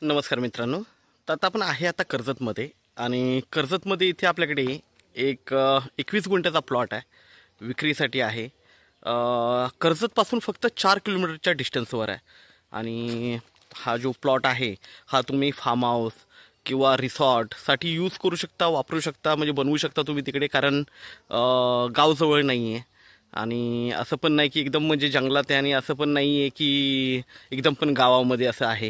नमस्कार मित्रांनो. तर आता आपण आहे आता कर्जतमध्ये आणि कर्जतमध्ये इथे आपल्याकडे एक 21 गुंठ्याचा प्लॉट आहे, विक्रीसाठी आहे. कर्जतपासून फक्त 4 किलोमीटरच्या डिस्टन्सवर आहे. आणि हा जो प्लॉट आहे हा तुम्ही फार्म हाऊस किंवा रिसॉर्टसाठी यूज करू शकता, वापरू शकता, म्हणजे बनवू शकता तुम्ही तिकडे. कारण गावजवळ नाही आहे आणि असं पण नाही की एकदम म्हणजे जंगलात आहे, आणि असं पण नाही आहे की एकदम पण गावामध्ये असं आहे.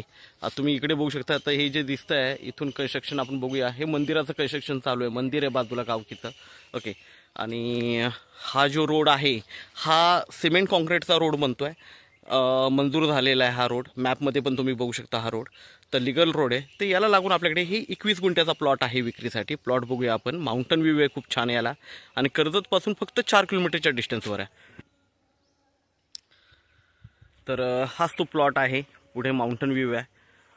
तुम्ही इकडे बघू शकता. आता हे जे दिसतं आहे इथून कन्स्ट्रक्शन आपण बघूया. हे मंदिराचं कन्स्ट्रक्शन चालू आहे, मंदिर आहे बाजूला गावकीचं. ओके. आणि हा जो रोड आहे हा सिमेंट कॉन्क्रीटचा रोड बनतोय. मंजूर झालेला आहे हा रोड. मॅपमध्ये पण तुम्ही बघू शकता हा रोड. तर लिगल रोड आहे. तर याला लागून आपल्याकडे ही 21 गुंठ्याचा प्लॉट आहे विक्रीसाठी. प्लॉट बघूया आपण. माउंटन व्ह्यू आहे खूप छान याला, आणि कर्जतपासून फक्त 4 किलोमीटरच्या डिस्टन्सवर आहे. तर हाच तो प्लॉट आहे. पुढे माउंटन व्ह्यू आहे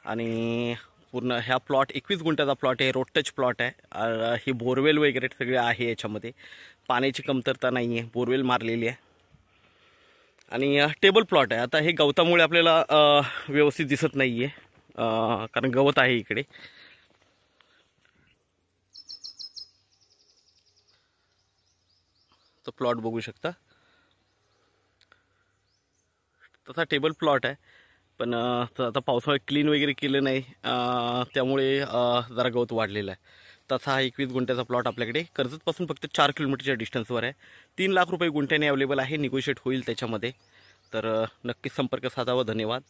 आणि पूर्ण ह्या प्लॉट 21 गुंठ्याचा प्लॉट आहे. रोड टच प्लॉट आहे. ही बोरवेल वगैरे सगळे आहे याच्यामध्ये. पाण्याची कमतरता नाही आहे, बोरवेल मारलेली आहे. आणि टेबल प्लॉट आहे. आता हे गवतामुळे आपल्याला व्यवस्थित दिसत नाही आहे, कारण गवत आहे इकडे. तो प्लॉट बघू शकता. तसा टेबल प्लॉट आहे, पण आता पावसाळ्यात क्लीन वगैरे केलं नाही, त्यामुळे जरा गवत वाढलेलं आहे. तसा हा 21 गुंठ्याचा प्लॉट आपल्याकडे कर्जतपासून फक्त 4 किलोमीटरच्या डिस्टन्सवर आहे. 3 लाख रुपये गुंठ्याने अवेलेबल आहे. निगोशिएट होईल त्याच्यामध्ये. तर नक्कीच संपर्क साधावा. धन्यवाद.